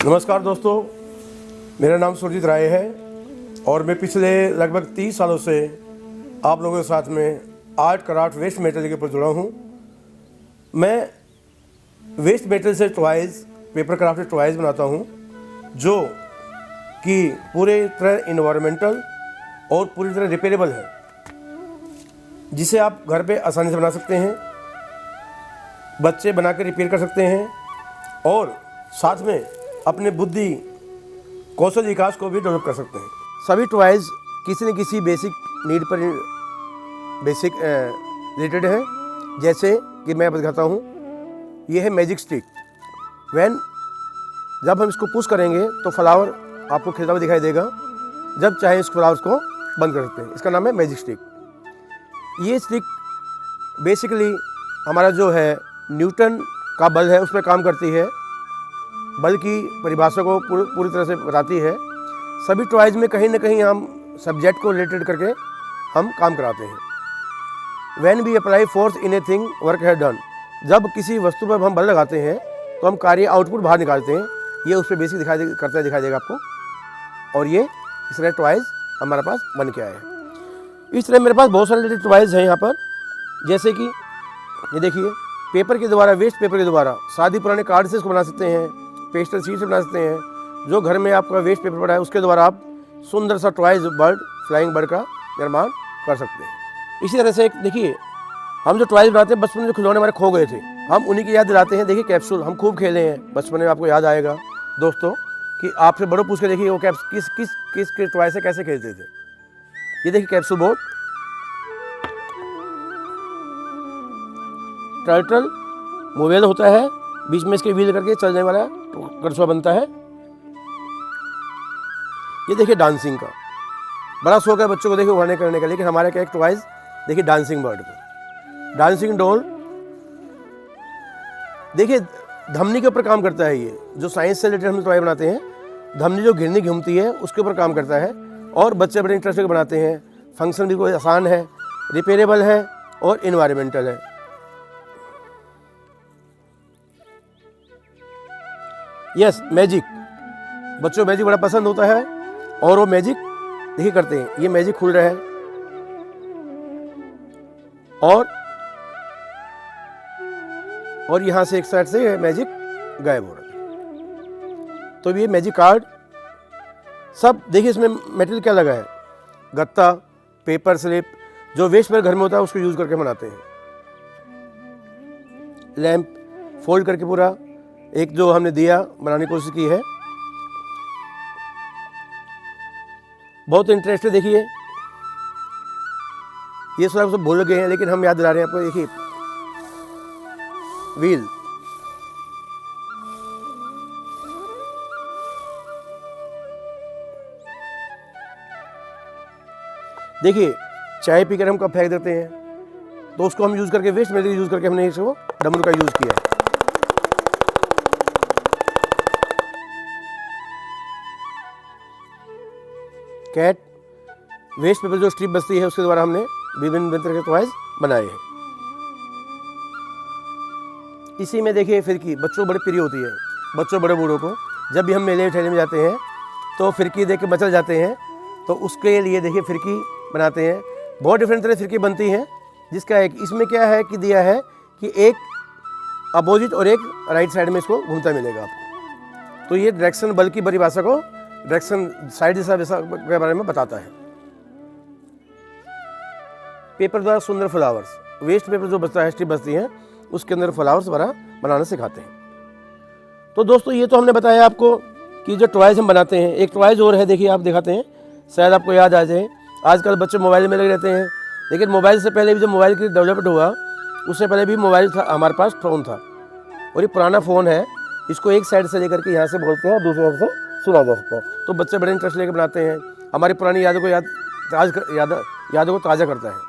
नमस्कार दोस्तों, मेरा नाम सुरजीत राय है और मैं पिछले लगभग 30 सालों से आप लोगों के साथ में आर्ट क्राफ्ट वेस्ट मटेरियल के ऊपर जुड़ा हूँ। मैं वेस्ट मटेरियल से टॉयज़, पेपर क्राफ्ट टॉयज़ बनाता हूँ जो कि पूरे तरह इन्वायरमेंटल और पूरी तरह रिपेयरेबल है, जिसे आप घर पे आसानी से बना सकते हैं, बच्चे बना के रिपेयर कर सकते हैं और साथ में अपने बुद्धि कौशल विकास को भी डेवलप कर सकते हैं। सभी टॉयज़ किसी न किसी बेसिक नीड पर रिलेटेड है। जैसे कि मैं बताता हूँ, ये है मैजिक स्टिक। जब हम इसको पुश करेंगे तो फ्लावर आपको खिलता हुआ दिखाई देगा। जब चाहे इस फ्लावर्स को बंद कर सकते हैं। इसका नाम है मैजिक स्टिक। ये स्टिक बेसिकली हमारा जो है न्यूटन का बल है उस पर काम करती है, बल की परिभाषा को पूरी तरह से बताती है। सभी टॉयज़ में कहीं ना कहीं हम सब्जेक्ट को रिलेटेड करके हम काम कराते हैं। When we apply force in a thing work है डन। जब किसी वस्तु पर हम बल लगाते हैं तो हम कार्य आउटपुट बाहर निकालते हैं। ये उस पर बेसिक दिखाई देगा आपको। और ये इस तरह टॉयज़ हमारे पास बन के आए हैं। इस तरह मेरे पास बहुत सारे टॉयज़ हैं यहाँ पर। जैसे कि ये देखिए, पेपर के द्वारा, वेस्ट पेपर के द्वारा शादी पुराने कार्ड से इसको बना सकते हैं, पेस्टल शीट से बना सकते हैं। जो घर में आपका वेस्ट पेपर पड़ा है उसके द्वारा आप सुंदर सा टॉयज़ बर्ड, फ्लाइंग बर्ड का निर्माण कर सकते हैं। इसी तरह से एक देखिए, हम जो टॉयज़ बनाते हैं, बचपन में जो खिलौने हमारे खो गए थे, हम उन्हीं की याद दिलाते हैं। देखिए कैप्सूल हम खूब खेले हैं बचपन में, आपको याद आएगा दोस्तों कि आपसे बड़ों पूछ के देखिए वो किस के टॉय से कैसे खेलते थे। ये देखिए कैप्सूल बोर्ड, टर्टल मोबाइल होता है, बीच में इसके व्हील करके चलने वाला कड़छुआ बनता है। ये देखिए डांसिंग का बड़ा शौक है बच्चों को देखिए उड़ाने करने का, लेकिन हमारे क्या एक टॉयज़ देखिए डांसिंग बर्ड को, डांसिंग डॉल। देखिए धमनी के ऊपर काम करता है। ये जो साइंस से रिलेटेड हम टॉय बनाते हैं, धमनी जो घिरनी घूमती है उसके ऊपर काम करता है और बच्चे बड़े इंटरेस्ट से बनाते हैं। फंक्शन भी कोई आसान है, रिपेयरेबल है और इन्वायरमेंटल है। यस, मैजिक, बच्चों मैजिक बड़ा पसंद होता है और वो मैजिक देखिए करते हैं। ये मैजिक खुल रहा है और यहाँ से एक साइड से मैजिक गायब हो रहा है। तो ये मैजिक कार्ड सब देखिए, इसमें मटेरियल क्या लगा है, गत्ता, पेपर स्लिप, जो वेस्ट पेपर घर में होता है उसको यूज करके बनाते हैं। लैंप फोल्ड करके पूरा एक जो हमने दिया बनाने की कोशिश की है, बहुत इंटरेस्ट है। देखिए ये सब भूल गए हैं लेकिन हम याद दिला रहे हैं आपको। देखिए व्हील, देखिए चाय पीकर हम कब फेंक देते हैं तो उसको हम यूज करके, वेस्ट मटेरियल यूज करके हमने इसको डमरू का यूज किया। कैट, वेस्ट पेपर जो स्ट्रिप बचती है उसके द्वारा हमने विभिन्न तरह के टॉयज़ बनाए हैं। इसी में देखिए फिरकी, बच्चों बड़े प्रिय होती है, बच्चों बड़े बूढ़ों को। जब भी हम मेले ठेले में जाते हैं तो फिरकी देख के मचल जाते हैं, तो उसके लिए देखिए फिरकी बनाते हैं। बहुत डिफरेंट तरह फिरकी बनती हैं, जिसका एक इसमें क्या है कि दिया है कि एक अपोजिट और एक राइट साइड में इसको घूमता मिलेगा आपको। तो ये डायरेक्शन बल की परिभाषा को, डायरेक्शन साइड दिशा के बारे में बताता है। पेपर द्वारा सुंदर फ्लावर्स, वेस्ट पेपर जो बचता है, स्ट्रिप बचती है, उसके अंदर फ्लावर्स बनाना सिखाते हैं। तो दोस्तों ये तो हमने बताया आपको कि जो टॉयज़ हम बनाते हैं। एक टॉयज़ और है, देखिए आप दिखाते हैं, शायद आपको याद आ जाए। आजकल बच्चे मोबाइल में लगे रहते हैं, लेकिन मोबाइल से पहले भी जब मोबाइल की डेवलपमेंट हुआ उससे पहले भी मोबाइल था, हमारे पास फ़ोन था। और ये पुराना फ़ोन है, इसको एक साइड से लेकर के यहाँ से बोलते हैं और दूसरी साइड से सुना जा सकता है। तो बच्चे बड़े इंटरेस्ट लेकर बनाते हैं, हमारी पुरानी यादों को ताज़ा करता है।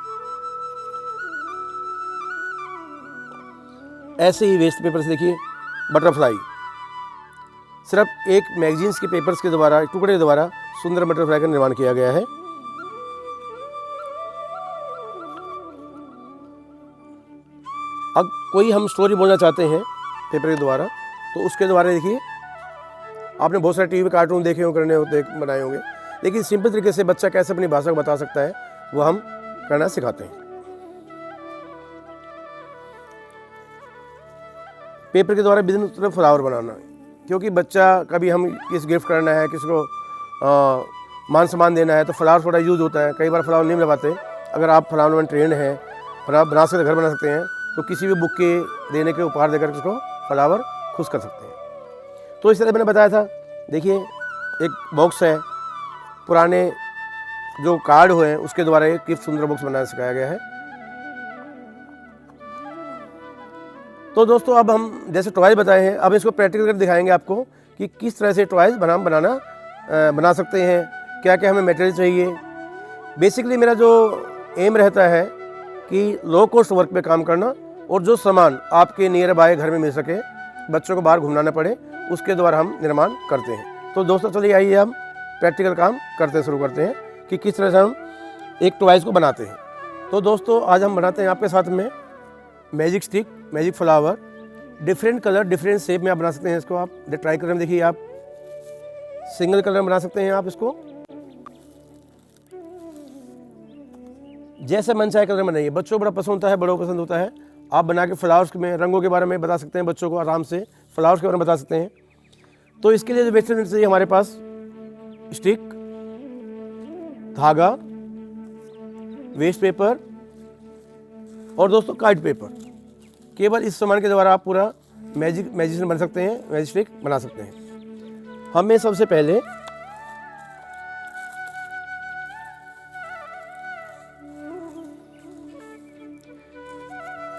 ऐसे ही वेस्ट पेपर से देखिए बटरफ्लाई, सिर्फ एक मैगजीन्स के पेपर्स के द्वारा, टुकड़े के द्वारा सुंदर बटरफ्लाई का निर्माण किया गया है। अब कोई हम स्टोरी बोलना चाहते हैं पेपर के द्वारा, तो उसके द्वारा देखिए आपने बहुत सारे टीवी कार्टून देखे हो, करने होते बनाए होंगे, लेकिन सिंपल तरीके से बच्चा कैसे अपनी भाषा को बता सकता है वो हम करना सिखाते हैं। पेपर के द्वारा विभिन्न तरह फ्लावर बनाना, क्योंकि बच्चा कभी हम किसी गिफ्ट करना है, किसी को मान सम्मान देना है, तो फ्लावर थोड़ा यूज़ होता है। कई बार फ्लावर नहीं लगाते। अगर आप फ्लावर में ट्रेंड हैं, फ्लावर बना सकते, घर बना सकते हैं, तो किसी भी बुक के देने के उपहार देकर उसको फ्लावर खुश कर सकते हैं। तो इस तरह मैंने बताया था। देखिए एक बॉक्स है, पुराने जो कार्ड हुए हैं उसके द्वारा एक गिफ्ट सुंदर बॉक्स बनाना सिखाया गया है। तो दोस्तों अब हम जैसे टॉयज बताए हैं, अब इसको प्रैक्टिकल करके दिखाएंगे आपको कि किस तरह से टॉयज बना सकते हैं, क्या क्या हमें मटेरियल चाहिए। बेसिकली मेरा जो एम रहता है कि लो कॉस्ट वर्क पे काम करना, और जो सामान आपके नियर बाय घर में मिल सके, बच्चों को बाहर घूमना न पड़े, उसके द्वारा हम निर्माण करते हैं। तो दोस्तों चलिए आइए हम प्रैक्टिकल काम शुरू करते हैं कि किस तरह से हम एक टॉयज को बनाते हैं। तो दोस्तों आज हम बनाते हैं आपके साथ में magic stick, magic flower, different colour different shape में आप बना सकते हैं इसको। आप ट्राई कलर में देखिए, आप सिंगल कलर में बना सकते हैं, आप इसको जैसे मन चाहे कलर बनाइए। बच्चों को बड़ा पसंद होता है, बड़ों को पसंद होता है। आप बना के फ्लावर्स में रंगों के बारे में बता सकते हैं, बच्चों को आराम से फ्लावर्स के बारे में बता सकते हैं। तो इसके लिए जो वेस्टर्न चाहिए हमारे पास स्टिक, धागा, वेस्ट पेपर और दोस्तों कार्ड पेपर। केवल इस सामान के द्वारा आप पूरा मैजिशियन बन सकते हैं, मैजिक स्टिक बना सकते हैं। हमें सबसे पहले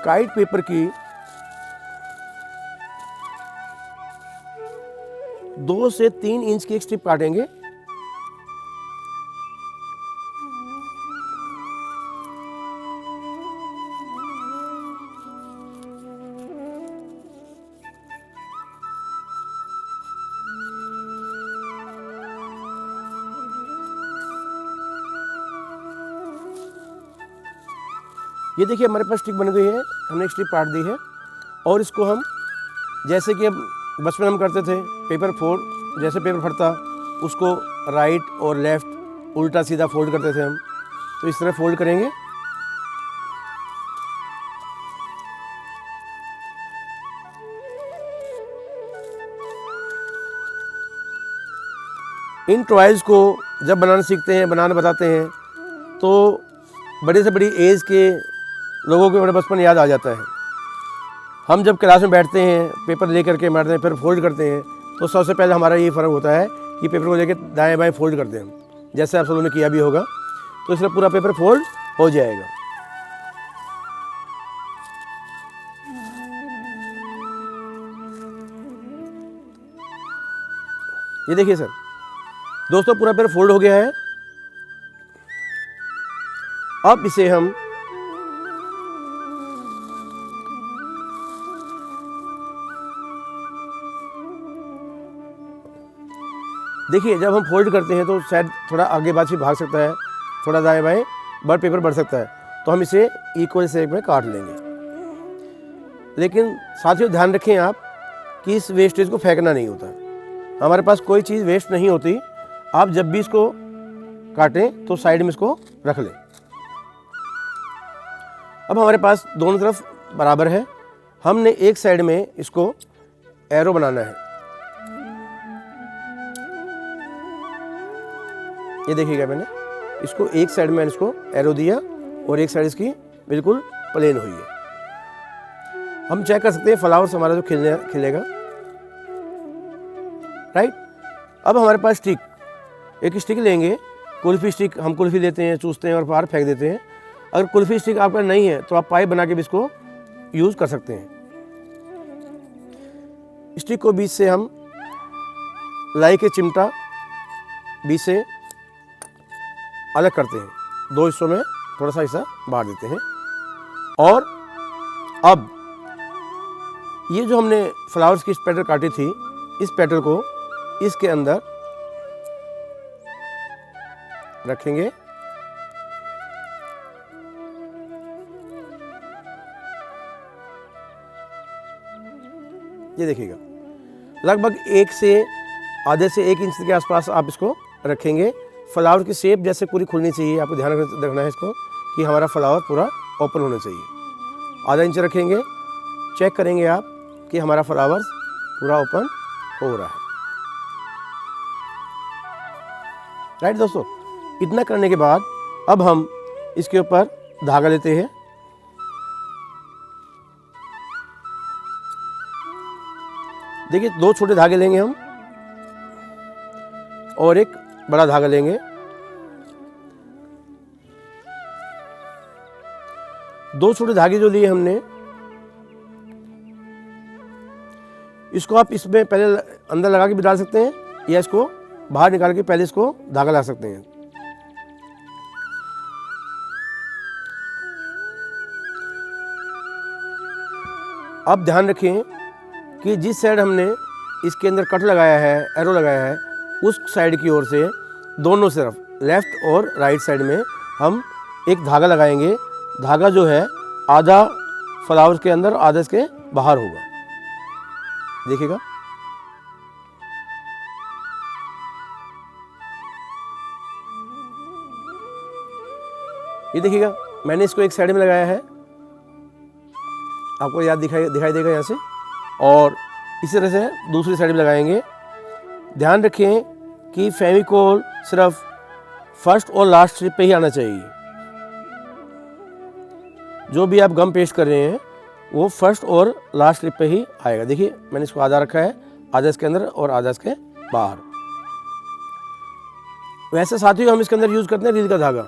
काइट पेपर की 2 से 3 इंच की एक स्ट्रिप काटेंगे। ये देखिए हमारे पास स्टिक बन गई है, हमने एक स्ट्रिप काट दी है। और इसको हम जैसे कि अब बचपन हम करते थे, जैसे पेपर फटता उसको राइट और लेफ़्ट उल्टा सीधा फोल्ड करते थे हम, तो इस तरह फोल्ड करेंगे। इन टॉयज़ को जब बनाना सीखते हैं, बनाना बताते हैं, तो बड़े से बड़ी एज के लोगों को बड़ा बचपन याद आ जाता है। हम जब क्लास में बैठते हैं, पेपर लेकर के बैठते हैं, फिर फोल्ड करते हैं, तो सबसे पहले हमारा ये फ़र्क होता है कि पेपर को लेकर दाएं बाएं फोल्ड करते हैं हम, जैसे आप सब लोगों ने किया भी होगा। तो इसलिए पूरा पेपर फोल्ड हो जाएगा। ये देखिए सर, दोस्तों पूरा पेपर फोल्ड हो गया है। अब इसे हम देखिए, जब हम फोल्ड करते हैं तो शायद थोड़ा आगे पाछे भाग सकता है, थोड़ा दाएं बाएं बट पेपर बढ़ सकता है, तो हम इसे इक्वल शेप में काट लेंगे। लेकिन साथियों ध्यान रखें आप कि इस वेस्टेज को फेंकना नहीं होता। हमारे पास कोई चीज़ वेस्ट नहीं होती। आप जब भी इसको काटें तो साइड में इसको रख लें। अब हमारे पास दोनों तरफ बराबर है। हमने एक साइड में इसको एरो बनाना है। ये देखिएगा, मैंने इसको एक साइड में इसको एरो दिया और एक साइड इसकी बिल्कुल प्लेन हुई है। हम चेक कर सकते हैं फ्लावर्स हमारा जो खिलेगा। राइट। अब हमारे पास स्टिक, एक स्टिक लेंगे, कुल्फी स्टिक। हम कुल्फी लेते हैं, चूसते हैं और बाहर फेंक देते हैं। अगर कुल्फी स्टिक आपका नहीं है तो आप पाइप बना के भी इसको यूज़ कर सकते हैं। स्टिक को बीच से हम लाई के चिमटा बीच से अलग करते हैं, 2 हिस्सों में थोड़ा सा हिस्सा बांट देते हैं। और अब ये जो हमने फ्लावर्स की पेटल काटी थी, इस पेटल को इसके अंदर रखेंगे। ये देखिएगा, लगभग 1 से आधे से 1 इंच के आसपास आप इसको रखेंगे। फ्लावर की शेप जैसे पूरी खुलनी चाहिए, आपको ध्यान रखना है इसको कि हमारा फ्लावर पूरा ओपन होना चाहिए। आधा इंच रखेंगे, चेक करेंगे आप कि हमारा फ्लावर पूरा ओपन हो रहा है। राइट दोस्तों, इतना करने के बाद अब हम इसके ऊपर धागा लेते हैं। देखिए 2 छोटे धागे लेंगे हम और एक बड़ा धागा लेंगे। 2 छोटे धागे जो लिए हमने, इसको आप इसमें पहले अंदर लगा के भी डाल सकते हैं या इसको बाहर निकाल के पहले इसको धागा ला सकते हैं। अब ध्यान रखें कि जिस साइड हमने इसके अंदर कट लगाया है, एरो लगाया है, उस साइड की ओर से दोनों तरफ लेफ्ट और राइट साइड में हम एक धागा लगाएंगे। धागा जो है आधा फ्लावर के अंदर आधा इसके बाहर होगा। देखिएगा, ये देखिएगा मैंने इसको एक साइड में लगाया है, आपको याद दिखाई देगा यहाँ से, और इसी तरह से दूसरी साइड में लगाएंगे। ध्यान रखें कि फेविकोल सिर्फ फर्स्ट और लास्ट स्ट्रिप पे ही आना चाहिए। जो भी आप गम पेस्ट कर रहे हैं वो फर्स्ट और लास्ट स्ट्रिप पे ही आएगा। देखिए मैंने इसको आधा रखा है, आधा इसके अंदर और आधा इसके बाहर। वैसे साथियों हम इसके अंदर यूज़ करते हैं रील का धागा,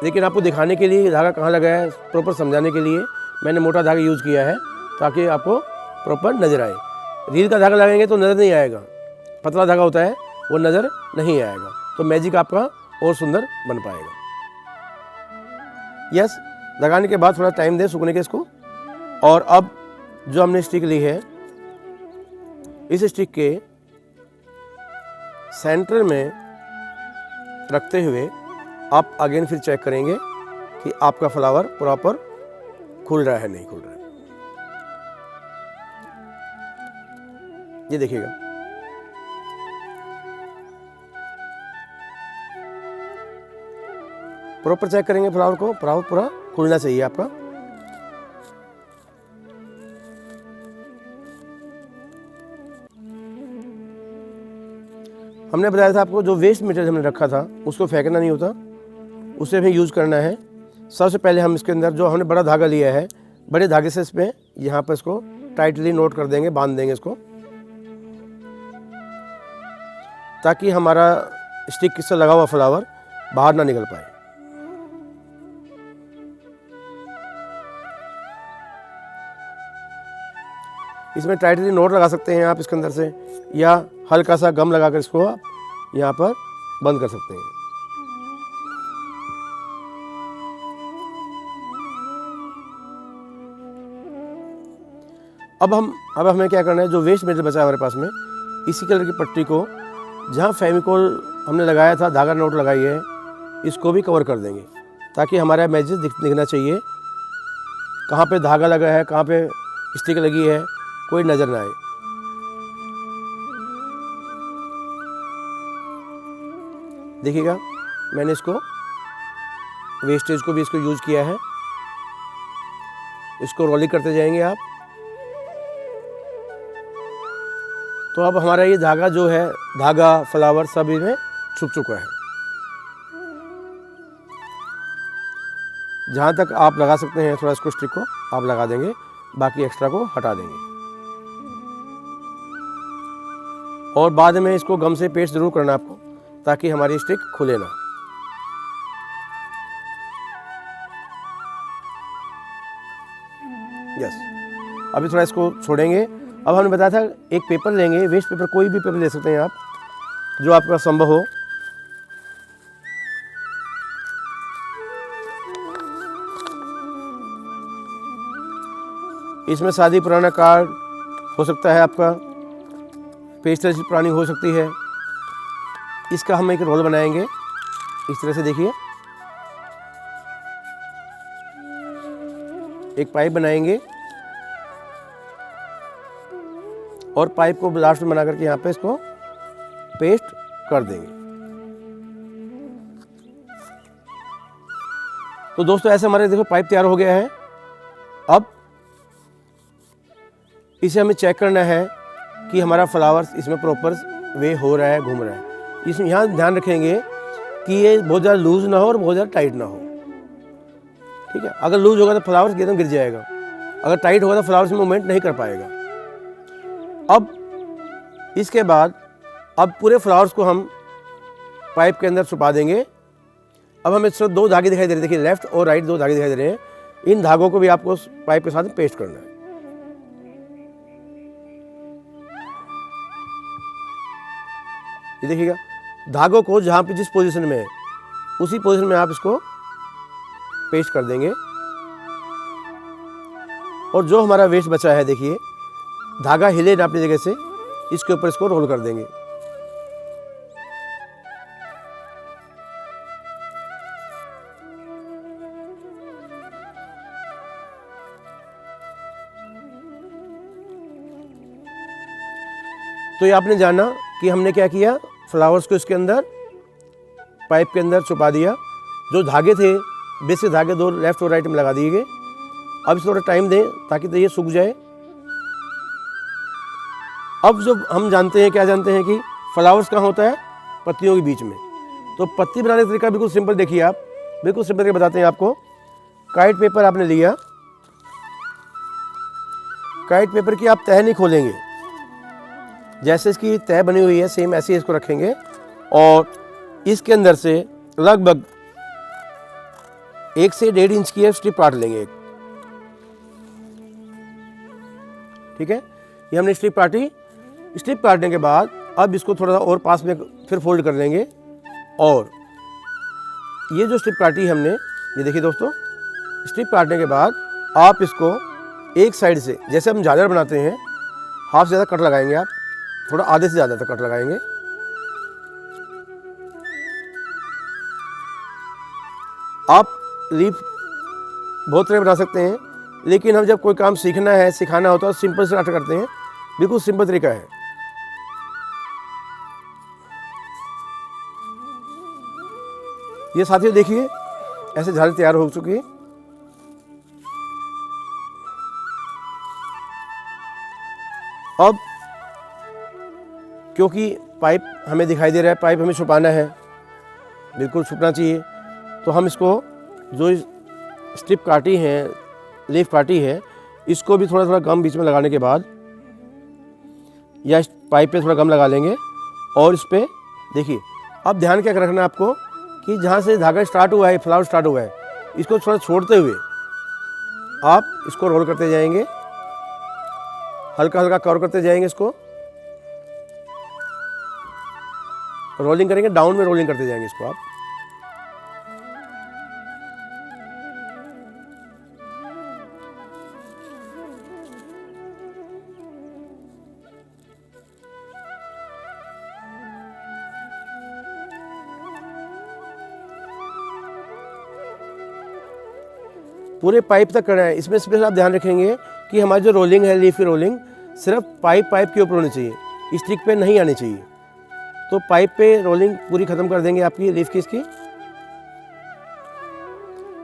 लेकिन आपको दिखाने के लिए धागा कहाँ लगाया है प्रॉपर समझाने के लिए मैंने मोटा धागा यूज़ किया है ताकि आपको प्रॉपर नज़र आए। रील का धागा लगाएंगे तो नज़र नहीं आएगा, पतला धागा होता है वो नज़र नहीं आएगा, तो मैजिक आपका और सुंदर बन पाएगा। यस, लगाने के बाद थोड़ा टाइम दें सूखने के इसको। और अब जो हमने स्टिक ली है, इस स्टिक के सेंटर में रखते हुए आप अगेन फिर चेक करेंगे कि आपका फ्लावर प्रॉपर खुल रहा है नहीं खुल रहा है। ये देखिएगा, प्रॉपर चेक करेंगे फ्लावर को, फ्लावर पूरा खुलना चाहिए आपका। हमने बताया था आपको जो वेस्ट मटेरियल हमने रखा था उसको फेंकना नहीं होता, उसे भी यूज़ करना है। सबसे पहले हम इसके अंदर जो हमने बड़ा धागा लिया है, बड़े धागे से इसमें यहाँ पर इसको टाइटली नोट कर देंगे, बांध देंगे इसको, ताकि हमारा स्टिक से लगा हुआ फ्लावर बाहर ना निकल पाए। इसमें टाइटली नोट लगा सकते हैं आप इसके अंदर से, या हल्का सा गम लगाकर इसको आप यहाँ पर बंद कर सकते हैं। अब हमें क्या करना है, जो वेस्ट मटेरियल बचा है हमारे पास में, इसी कलर की पट्टी को जहाँ फेविकोल हमने लगाया था, धागा नोट लगाई है, इसको भी कवर कर देंगे ताकि हमारा मैजिक दिखना चाहिए। कहाँ पे धागा लगा है, कहाँ पे स्टिक लगी है, कोई नज़र ना आए। देखिएगा मैंने इसको वेस्टेज को भी इसको यूज़ किया है। इसको रोलिंग करते जाएंगे आप, तो अब हमारा ये धागा जो है, धागा फ्लावर सब इसमें छुप चुका है। जहाँ तक आप लगा सकते हैं थोड़ा इसको स्टिक को आप लगा देंगे, बाकी एक्स्ट्रा को हटा देंगे। और बाद में इसको गम से पेस्ट ज़रूर करना आपको, ताकि हमारी स्टिक खुले ना। यस, अभी थोड़ा इसको छोड़ेंगे। अब हमने बताया था एक पेपर लेंगे, वेस्ट पेपर, कोई भी पेपर ले सकते हैं आप जो आपका संभव हो। इसमें शादी पुराना कार्ड हो सकता है आपका, पेस्टल शीट पुरानी हो सकती है। इसका हम एक रोल बनाएंगे इस तरह से, देखिए एक पाइप बनाएंगे और पाइप को लास्ट में बना करके यहाँ पे इसको पेस्ट कर देंगे। तो दोस्तों ऐसे हमारे देखो पाइप तैयार हो गया है। अब इसे हमें चेक करना है कि हमारा फ्लावर्स इसमें प्रॉपर वे हो रहा है, घूम रहा है। इसमें यहाँ ध्यान रखेंगे कि ये बहुत ज़्यादा लूज ना हो और बहुत ज़्यादा टाइट ना हो, ठीक है। अगर लूज होगा तो फ्लावर्स एकदम गिर जाएगा, अगर टाइट होगा तो फ्लावर्स मूवमेंट नहीं कर पाएगा। अब इसके बाद अब पूरे फ्लावर्स को हम पाइप के अंदर छुपा देंगे। अब हमें सिर्फ 2 धागे दिखाई दे रहे हैं, देखिए लेफ्ट और राइट 2 धागे दिखाई दे रहे हैं। इन धागों को भी आपको पाइप के साथ पेस्ट करना है। ये देखिएगा, धागों को जहाँ पे जिस पोजीशन में है उसी पोजीशन में आप इसको पेस्ट कर देंगे। और जो हमारा वेस्ट बचा है, देखिए धागा हिले ना अपनी जगह से, इसके ऊपर इसको रोल कर देंगे। तो ये आपने जाना कि हमने क्या किया, फ्लावर्स को इसके अंदर पाइप के अंदर छुपा दिया। जो धागे थे, बेसिक धागे 2 लेफ्ट और राइट में लगा दिए गए। अब इसे थोड़ा टाइम दें ताकि ये सूख जाए। अब जो हम जानते हैं, क्या जानते हैं कि फ्लावर्स कहाँ होता है, पत्तियों के बीच में। तो पत्ती बनाने का तरीका बिल्कुल सिंपल, देखिए आप, बिल्कुल सिंपल करके बताते हैं आपको। काइट पेपर आपने लिया, काइट पेपर की आप तह नहीं खोलेंगे, जैसे इसकी तह बनी हुई है सेम ऐसे ही इसको रखेंगे और इसके अंदर से लगभग 1 से 1.5 इंच की स्ट्रिप काट लेंगे एक, ठीक है। ये हमने स्ट्रिप काटी। स्ट्रिप काटने के बाद अब इसको थोड़ा सा और पास में फिर फोल्ड कर लेंगे और ये जो स्ट्रिप काटी हमने, ये देखिए दोस्तों, स्ट्रिप काटने के बाद आप इसको एक साइड से, जैसे हम झालर बनाते हैं, हाफ से ज़्यादा कट लगाएंगे आप, थोड़ा आधे से ज़्यादा तक कट लगाएंगे। आप लीफ बहुत तरह बना सकते हैं, लेकिन हम जब कोई काम सीखना है, सिखाना होता है तो सिंपल से कट करते हैं, बिल्कुल सिंपल तरीका है। ये साथियों देखिए ऐसे झालर तैयार हो चुकी है। अब क्योंकि पाइप हमें दिखाई दे रहा है, पाइप हमें छुपाना है, बिल्कुल छुपना चाहिए, तो हम इसको जो स्ट्रिप काटी है, लीफ काटी है, इसको भी थोड़ा थोड़ा गम बीच में लगाने के बाद या इस पाइप पे थोड़ा गम लगा लेंगे और इस पर देखिए। अब ध्यान क्या रखना है आपको कि जहाँ से धागा स्टार्ट हुआ है, फ्लावर स्टार्ट हुआ है, इसको थोड़ा छोड़ते हुए आप इसको रोल करते जाएंगे, हल्का हल्का कवर करते जाएंगे, इसको रोलिंग करेंगे, डाउन में रोलिंग करते जाएंगे इसको आप। पूरे पाइप तक करना है। इसमें स्पेशल आप ध्यान रखेंगे कि हमारी जो रोलिंग है, लीफ की रोलिंग, सिर्फ पाइप के ऊपर होनी चाहिए, स्टिक पे नहीं आनी चाहिए। तो पाइप पे रोलिंग पूरी ख़त्म कर देंगे आपकी लीफ की इसकी,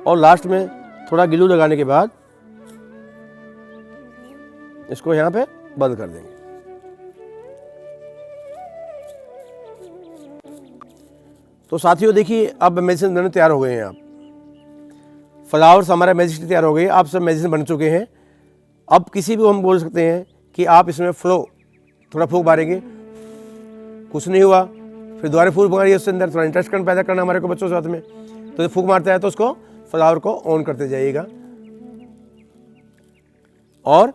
और लास्ट में थोड़ा ग्लू लगाने के बाद इसको यहाँ पे बंद कर देंगे। तो साथियों देखिए अब मेडिसिन दोनों तैयार हो गए हैं। आप फ्लावर्स हमारा मेडिसिन तैयार हो गई, आप सब मेडिसिन बन चुके हैं। अब किसी भी हम बोल सकते हैं कि आप इसमें फ्लो थोड़ा फूंक मारेंगे, कुछ नहीं हुआ, फिर दोबारा फूक मारिए, उसके अंदर थोड़ा इंटरेस्ट पैदा करना हमारे को बच्चों के साथ में। तो फूक मारता है तो उसको फ्लावर को ऑन करते जाइएगा और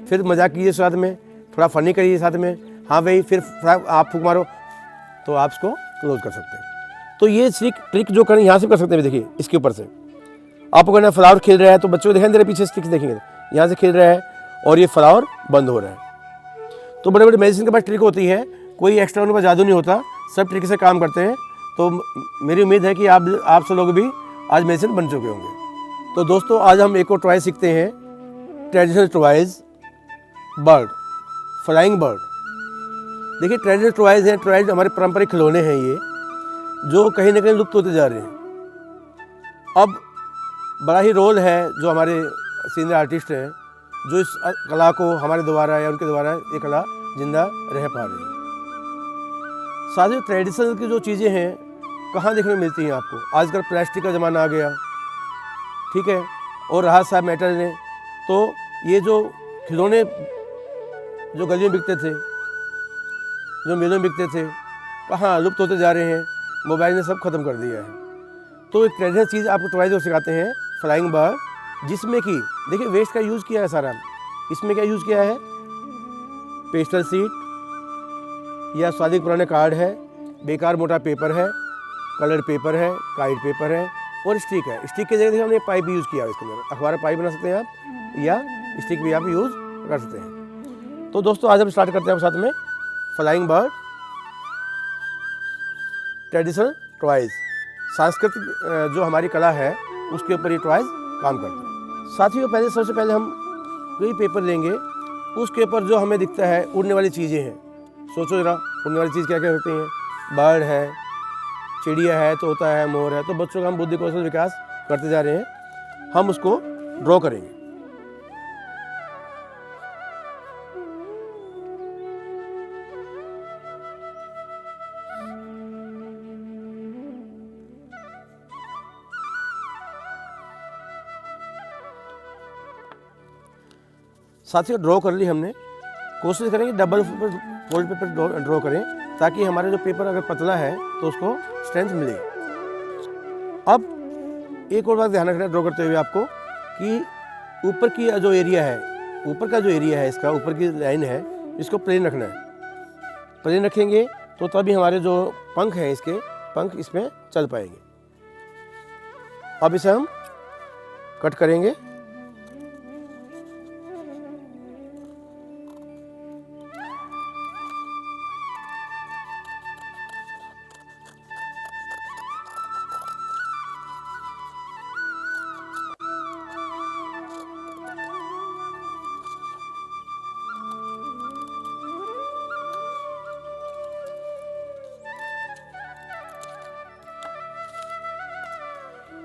फिर मजाक कीजिए साथ में, थोड़ा फनी करिए साथ में। हाँ भाई, फिर आप फूक मारो तो आप इसको क्लोज कर सकते हैं। तो ये ट्रिक जो करें यहाँ से कर सकते हैं। देखिए इसके ऊपर से आपको कहना फ्लावर खिल रहा है तो बच्चों को दिखाई दे रहा है, पीछे स्टिक देखेंगे यहाँ से खिल रहा है और ये फ्लावर बंद हो रहा है। तो बड़े बड़े मेडिसिन के पास ट्रिक होती है, कोई एक्स्ट्रा उनके पास जादू नहीं होता, सब ट्रिक से काम करते हैं। तो मेरी उम्मीद है कि आप सब लोग भी आज मेडिसिन बन चुके होंगे। तो दोस्तों आज हम एक और टॉय सीखते हैं, traditional toys bird, flying bird. देखिए ट्रेडिशनल टॉयज़ हैं, टॉयज़ हमारे पारंपरिक खिलौने हैं ये, जो कहीं ना कहीं लुप्त होते जा रहे हैं। अब बड़ा ही रोल है जो हमारे सीनियर आर्टिस्ट हैं, जो इस कला को हमारे द्वारा या उनके द्वारा ये कला जिंदा रह पा रही है। साथ ही ट्रेडिशनल की जो चीज़ें हैं कहाँ देखने को मिलती हैं आपको? आजकल प्लास्टिक का ज़माना आ गया, ठीक है, और रहा साहब मैटर ने, तो ये जो खिलौने जो गलियों में बिकते थे, जो मेलों में बिकते थे, कहाँ लुप्त होते जा रहे हैं। मोबाइल ने सब खत्म कर दिया है। तो एक ट्रेडिशनल चीज़ आपको टॉयज़ को सिखाते हैं, फ्लाइंग बर्ड, जिसमें कि देखिए वेस्ट का यूज़ किया है सारा। इसमें क्या यूज़ किया है? पेस्टल शीट या सादिक पुराने कार्ड है, बेकार मोटा पेपर है, कलर पेपर है, काइट पेपर है और स्टिक है। स्टिक की जगह देखिए हमने पाइप भी यूज़ किया है इसके अंदर। अखबार पाइप बना सकते हैं आप, या स्टिक भी आप यूज़ कर सकते हैं। तो दोस्तों आज हम स्टार्ट करते हैं साथ में फ्लाइंग बर्ड ट्रेडिशनल टॉयज़। सांस्कृतिक जो हमारी कला है उसके ऊपर ये टॉयज़ काम करते हैं। साथियों पहले सबसे पहले हम कोई पेपर लेंगे, उसके ऊपर जो हमें दिखता है उड़ने वाली चीज़ें हैं। सोचो जरा उड़ने वाली चीज़ क्या क्या होती हैं? बर्ड है, चिड़िया है, तोता है, मोर है। तो बच्चों का हम बुद्धि कौशल विकास करते जा रहे हैं। हम उसको ड्रॉ करेंगे। साथियों ड्रॉ कर ली हमने। कोशिश करेंगे डबल फोल्ड पेपर ड्रॉ करें, ताकि हमारा जो पेपर अगर पतला है तो उसको स्ट्रेंथ मिले। अब एक और बात ध्यान रखना ड्रॉ करते हुए आपको, कि ऊपर की जो एरिया है, ऊपर का जो एरिया है इसका, ऊपर की लाइन है, इसको प्लेन रखना है। प्लेन रखेंगे तो तभी हमारे जो पंख हैं इसके पंख इसमें चल पाएंगे। अब इसे हम कट करेंगे।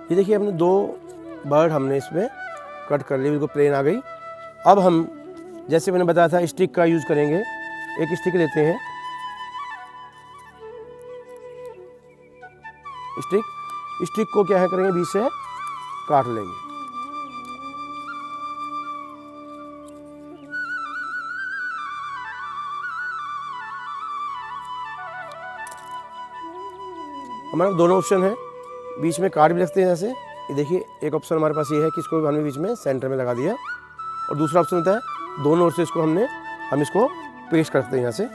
ये देखिए हमने दो बर्ड हमने इसमें कट कर ली, बिल्कुल प्लेन आ गई। अब हम जैसे मैंने बताया था स्टिक का यूज़ करेंगे। एक स्टिक लेते हैं, स्टिक को क्या है करेंगे, बीच से काट लेंगे। हमारे दोनों ऑप्शन है, बीच में काट भी लगते हैं। जैसे ये देखिए एक ऑप्शन हमारे पास ये है कि इसको हमने बीच में सेंटर में लगा दिया, और दूसरा ऑप्शन होता है दोनों ओर से इसको हम इसको पेस्ट करते हैं। यहाँ से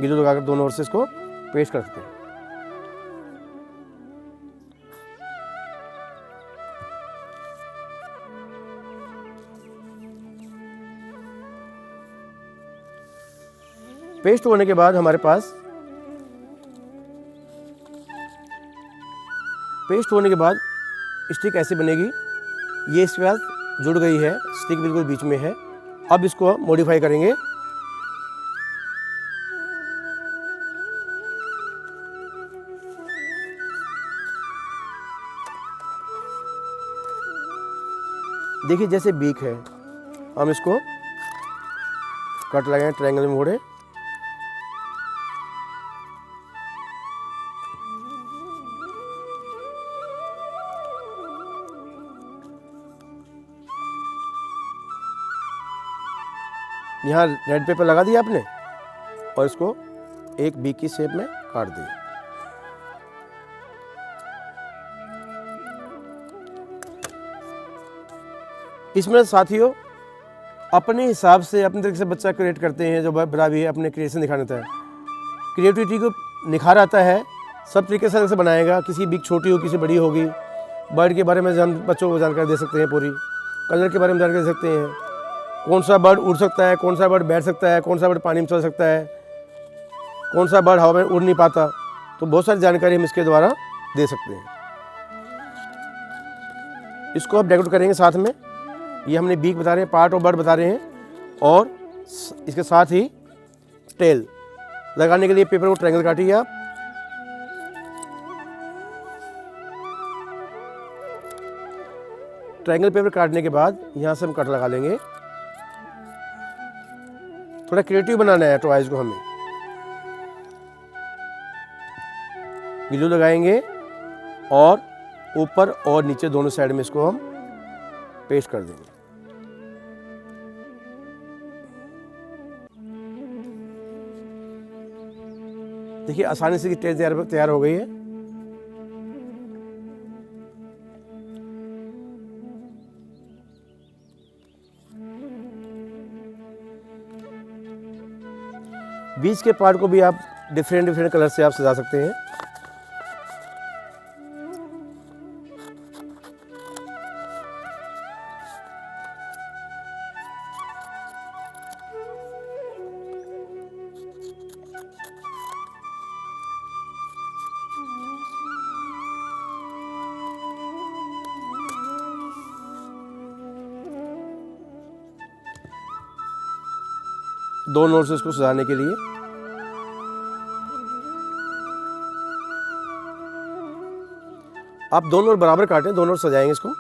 गिलो लगाकर दोनों ओर से इसको पेस्ट करते हैं। पेस्ट होने के बाद हमारे पास पेस्ट होने के बाद स्टिक ऐसे बनेगी। ये इसके बाद जुड़ गई है, स्टिक बिल्कुल बीच में है। अब इसको मॉडिफाई करेंगे। देखिए जैसे बीक है, हम इसको कट लगाएं, ट्रायंगल में मोड़े। यहाँ रेड पेपर लगा दिया आपने, और इसको एक बी की शेप में काट दिया। इसमें साथियों अपने हिसाब से अपने तरीके से बच्चा क्रिएट करते हैं। जो बड़ा भी है अपने क्रिएशन दिखाना था, क्रिएटिविटी को निखार आता है। सब तरीके से बनाएगा, किसी बिग छोटी हो किसी बड़ी होगी। बर्ड के बारे में हम बच्चों को जानकारी दे सकते हैं, पूरी कलर के बारे में जानकारी दे सकते हैं, कौन सा बर्ड उड़ सकता है, कौन सा बर्ड बैठ सकता है, कौन सा बर्ड पानी में चल सकता है, कौन सा बर्ड हवा में उड़ नहीं पाता। तो बहुत सारी जानकारी हम इसके द्वारा दे सकते हैं। इसको आप डेकोरेट करेंगे साथ में। ये हमने बीक बता रहे हैं, पार्ट ऑफ बर्ड बता रहे हैं, और इसके साथ ही टेल लगाने के लिए पेपर को ट्रायंगल काटिए आप। ट्रायंगल पेपर काटने के बाद यहाँ से हम कट लगा लेंगे। थोड़ा क्रिएटिव बनाना है टॉयज को हमें। ग्लू लगाएंगे और ऊपर और नीचे दोनों साइड में इसको हम पेस्ट कर देंगे। देखिए आसानी से ट्रे तैयार हो गई है। बीच के पार्ट को भी आप डिफरेंट कलर से आप सजा सकते हैं। दोनों ओर से इसको सजाने के लिए आप दोनों ओर बराबर काटें, दोनों ओर सजाएंगे इसको।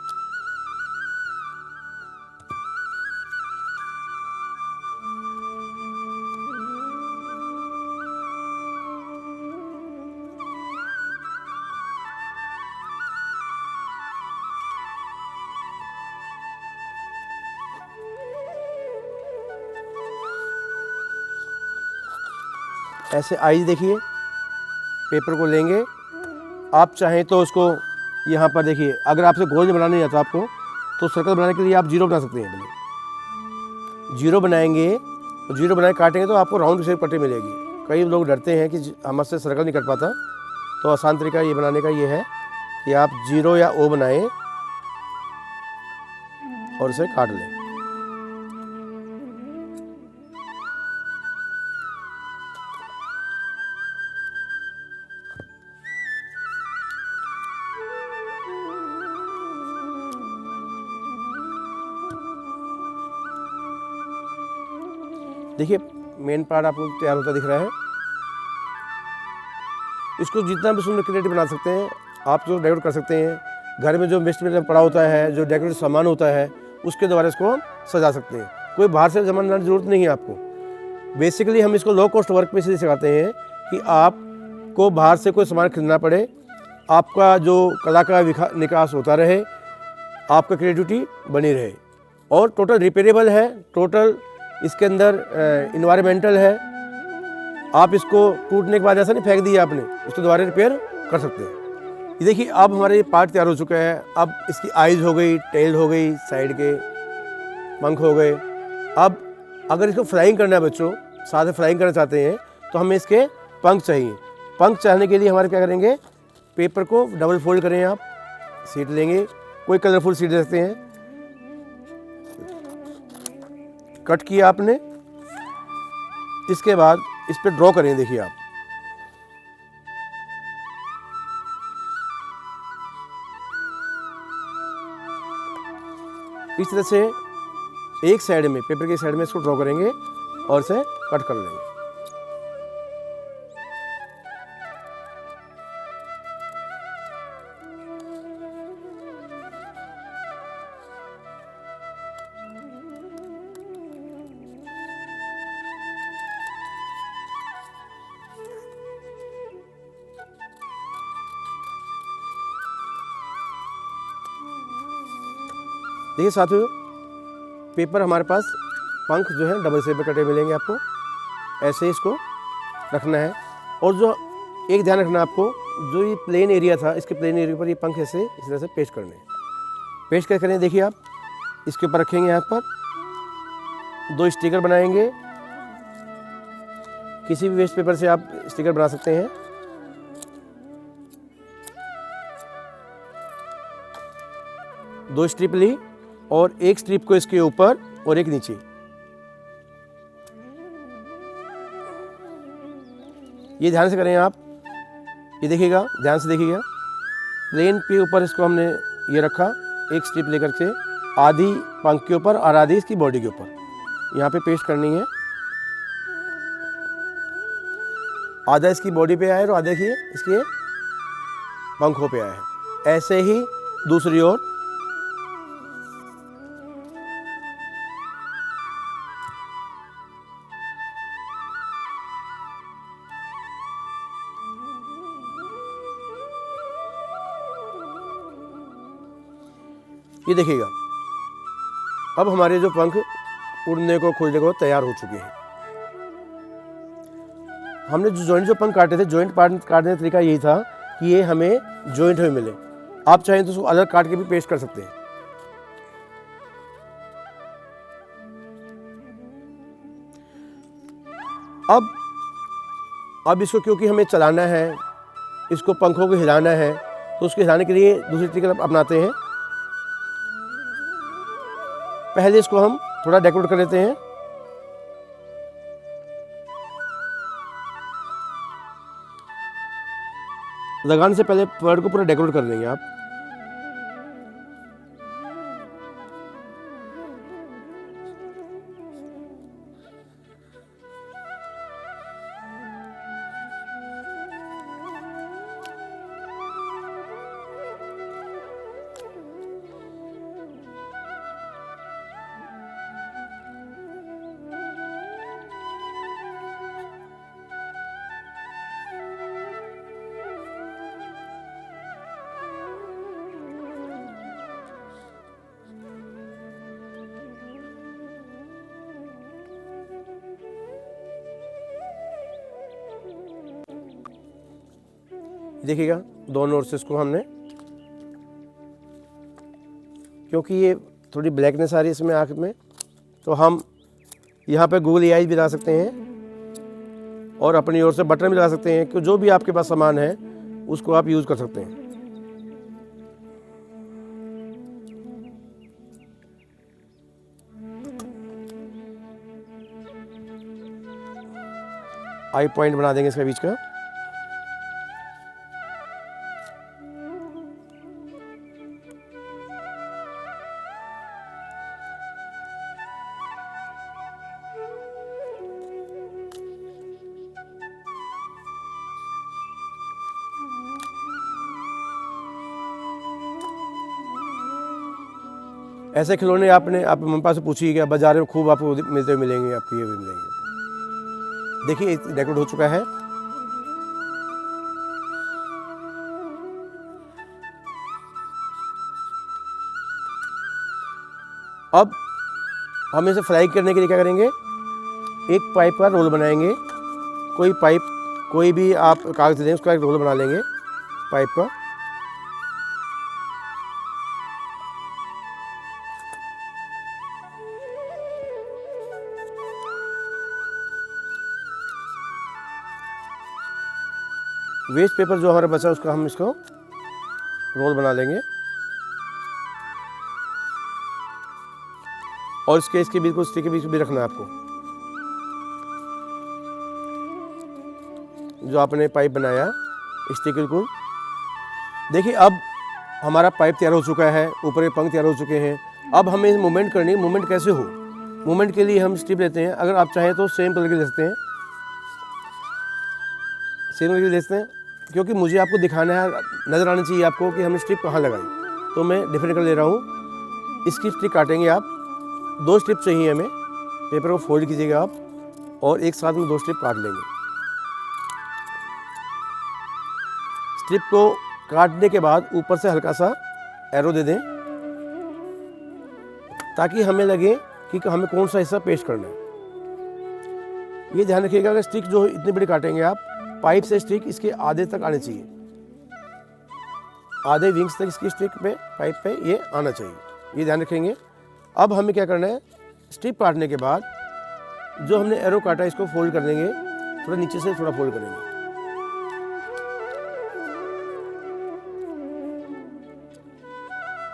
ऐसे आइज देखिए, पेपर को लेंगे, आप चाहें तो उसको यहाँ पर देखिए, अगर आपसे गोल बनाना नहीं आता आपको तो सर्कल बनाने के लिए आप जीरो बना सकते हैं। पहले जीरो बनाएंगे, तो जीरो बनाए काटेंगे तो आपको राउंड शेप पट्टी मिलेगी। कई लोग डरते हैं कि हमसे सर्कल नहीं कट पाता, तो आसान तरीका ये बनाने का ये है कि आप जीरो या ओ बनाएं और इसे काट लें। देखिए मेन पार्ट आपको तैयार होता दिख रहा है। इसको जितना भी सुंदर क्रिएटिव बना सकते हैं आप, जो डेकोरेट कर सकते हैं। घर में जो वेस्ट मटेरियल पड़ा होता है, जो डेकोरेटिव सामान होता है, उसके द्वारा इसको हम सजा सकते हैं। कोई बाहर से सामान लाने की जरूरत नहीं है आपको। बेसिकली हम इसको लो कॉस्ट वर्क में इसलिए सिखाते हैं कि आपको बाहर से कोई सामान खरीदना पड़े, आपका जो कला का निकास होता रहे, आपका क्रिएटिविटी बनी रहे। और टोटल रिपेयरेबल है, टोटल इसके अंदर इन्वायरमेंटल है। आप इसको टूटने के बाद ऐसा नहीं फेंक दिया आपने, इसको दोबारा रिपेयर कर सकते हैं। ये देखिए अब हमारे ये पार्ट तैयार हो चुका है। अब इसकी आइज़ हो गई, टेल हो गई, साइड के पंख हो गए। अब अगर इसको फ्लाइंग करना है बच्चों, साथ में फ्लाइंग करना चाहते हैं तो हमें इसके पंख चाहिए। पंख चाहने के लिए हमारे क्या करेंगे, पेपर को डबल फोल्ड करें, आप सीट लेंगे, कोई कलरफुल सीट दे सकते हैं। कट किया आपने, इसके बाद इस पे ड्रॉ करें। देखिए आप इस तरह से एक साइड में, पेपर के साइड में इसको ड्रॉ करेंगे और इसे कट कर लेंगे। देखिए साथियों, पेपर हमारे पास पंख जो है डबल शेप में कटे मिलेंगे आपको। ऐसे इसको रखना है। और जो एक ध्यान रखना है आपको, जो ये प्लेन एरिया था, इसके प्लेन एरिया पर ये पंख ऐसे इस तरह से पेस्ट करने हैं। पेस्ट कैसे करें, देखिए आप इसके ऊपर रखेंगे, यहाँ पर दो स्टिकर बनाएंगे। किसी भी वेस्ट पेपर से आप स्टिकर बना सकते हैं। दो स्ट्रिप ली और एक स्ट्रिप को इसके ऊपर और एक नीचे। ये ध्यान से करें आप, ये देखिएगा, ध्यान से देखिएगा। प्लेन के ऊपर इसको हमने ये रखा, एक स्ट्रिप लेकर के आधी पंख के ऊपर और आधी इसकी बॉडी के ऊपर यहाँ पे पेस्ट करनी है। आधा इसकी बॉडी पे आया है और आधा देखिए इसके पंखों पे आया है। ऐसे ही दूसरी ओर। ये देखिएगा, अब हमारे जो पंख उड़ने को खुलने को तैयार हो चुके हैं। हमने जो पंख काटे थे, जॉइंट पार्ट काटने का तरीका यही था कि ये हमें जॉइंट में मिले। आप चाहें तो उसको अलग काट के भी पेस्ट कर सकते हैं। अब इसको क्योंकि हमें चलाना है, इसको पंखों को हिलाना है, तो उसको हिलाने के लिए दूसरी तरीका अपनाते हैं। पहले इसको हम थोड़ा डेकोरेट कर लेते हैं। लगाने से पहले पेड़ को पूरा डेकोरेट कर देंगे आप। देखिएगा दोनों ओर से इसको हमने, क्योंकि ये थोड़ी ब्लैकनेस आ रही है इसमें आँख में, तो हम यहाँ पे गूगल आई भी लगा सकते हैं और अपनी ओर से बटन भी लगा सकते हैं कि जो भी आपके पास सामान है उसको आप यूज़ कर सकते हैं। आई पॉइंट बना देंगे इसका बीच का। ऐसे खिलौने आपने आप मम्मी पापा से पूछिएगा, बाजार में खूब आपको मिलते मिलेंगे, आपको ये भी मिलेंगे। देखिए डेकोरेट हो चुका है। अब हम इसे फ्राई करने के लिए क्या करेंगे, एक पाइप का रोल बनाएंगे। कोई पाइप, कोई भी आप कागज दें, उसका एक रोल बना लेंगे पाइप का। वेस्ट पेपर जो हमारा बचा उसका हम इसको रोल बना लेंगे और इसके बिल्कुल स्टिक के बीच भी रखना है आपको। जो आपने पाइप बनाया स्टिक बिल्कुल। देखिए अब हमारा पाइप तैयार हो चुका है, ऊपर के पंख तैयार हो चुके हैं। अब हमें मूवमेंट करनी है। मूवमेंट कैसे हो, मूवमेंट के लिए हम स्ट्रिप लेते हैं। अगर आप चाहें तो सेम कलर के ले सकते हैं, सेम कलर के ले सकते हैं, क्योंकि मुझे आपको दिखाना है, नज़र आनी चाहिए आपको कि हमने स्ट्रिप कहाँ लगाई। तो मैं डिफरेंट कलर ले रहा हूँ। इसकी स्ट्रिप काटेंगे आप, 2 स्ट्रिप चाहिए हमें। पेपर को फोल्ड कीजिएगा आप और एक साथ में 2 स्ट्रिप काट लेंगे। स्ट्रिप को काटने के बाद ऊपर से हल्का सा एरो दे दें ताकि हमें लगे कि हमें कौन सा हिस्सा पेस्ट करना है। ये ध्यान रखिएगा कि स्टिक जो इतनी बड़ी काटेंगे आप, पाइप से स्टिक इसके आधे तक आने चाहिए, आधे विंग्स तक इसकी स्टिक पे, पाइप पे ये आना चाहिए। ये ध्यान रखेंगे। अब हमें क्या करना है, स्ट्रिप काटने के बाद जो हमने एरो काटा इसको फोल्ड कर देंगे, थोड़ा नीचे से थोड़ा फोल्ड करेंगे।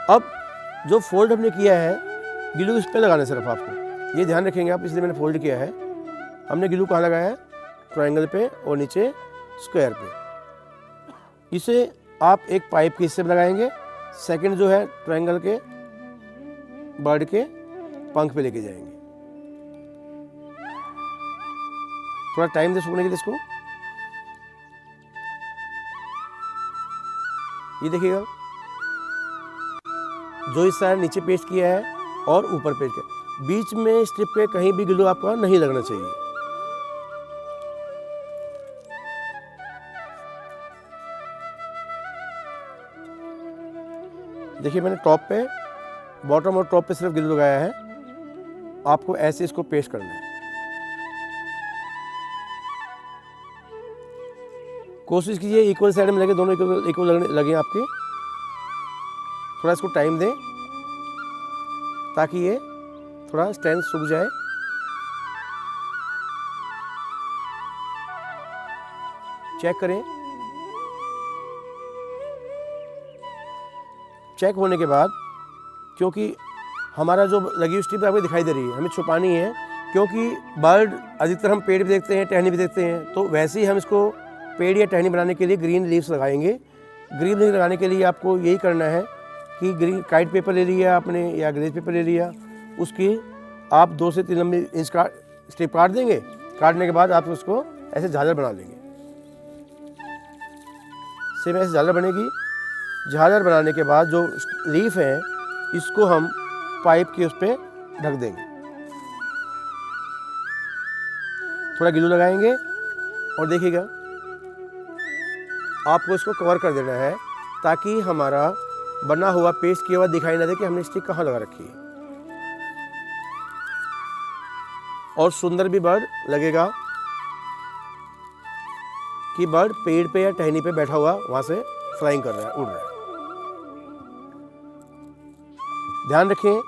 अब जो फोल्ड हमने किया है, ग्लू इस पे लगाना है सिर्फ आपको, ये ध्यान रखेंगे आप, इसलिए मैंने फोल्ड किया है। हमने ग्लू कहाँ लगाया है, ट्रायंगल पे और नीचे स्क्वायर पे। इसे आप एक पाइप के हिस्से में लगाएंगे, सेकंड जो है ट्रायंगल के बर्ड के पंख पे लेके जाएंगे। थोड़ा टाइम दे सूखने के लिए इसको। ये देखिएगा, जो हिस्सा है नीचे पेस्ट किया है और ऊपर पेस्ट किया, बीच में स्ट्रिप पे कहीं भी ग्लू आपका नहीं लगना चाहिए। देखिए मैंने टॉप पे, बॉटम और टॉप पे सिर्फ ग्लू लगाया है। आपको ऐसे इसको पेस्ट करना है। कोशिश कीजिए इक्वल साइड में लगे, दोनों इक्वल लगे आपके। थोड़ा इसको टाइम दें ताकि ये थोड़ा स्ट्रेंथ सूख जाए। चेक करें। चेक होने के बाद, क्योंकि हमारा जो लगी हुई स्ट्रिप आपको दिखाई दे रही है, हमें छुपानी है, क्योंकि बर्ड अधिकतर हम पेड़ भी देखते हैं, टहनी भी देखते हैं, तो वैसे ही हम इसको पेड़ या टहनी बनाने के लिए ग्रीन लीव्स लगाएंगे। ग्रीन लीव लगाने के लिए आपको यही करना है कि ग्रीन काइट पेपर ले लिया आपने या ग्लेज पेपर ले लिया, उसकी आप 2 से 3 लंबी इंच का स्ट्रिप काट देंगे। काटने के बाद आप उसको ऐसे झालर बना लेंगे। सेम ऐसे झालर बनेगी। झालर बनाने के बाद जो लीफ है इसको हम पाइप के उस पर ढक देंगे। थोड़ा ग्लू लगाएंगे और देखिएगा आपको इसको कवर कर देना है ताकि हमारा बना हुआ पेस्ट किया हुआ दिखाई ना दे कि हमने स्टिक कहाँ लगा रखी है। और सुंदर भी बर्ड लगेगा कि बर्ड पेड़ पे या टहनी पे बैठा हुआ वहां से फ्लाइंग कर रहा है, उड़ रहा है। ध्यान रखें,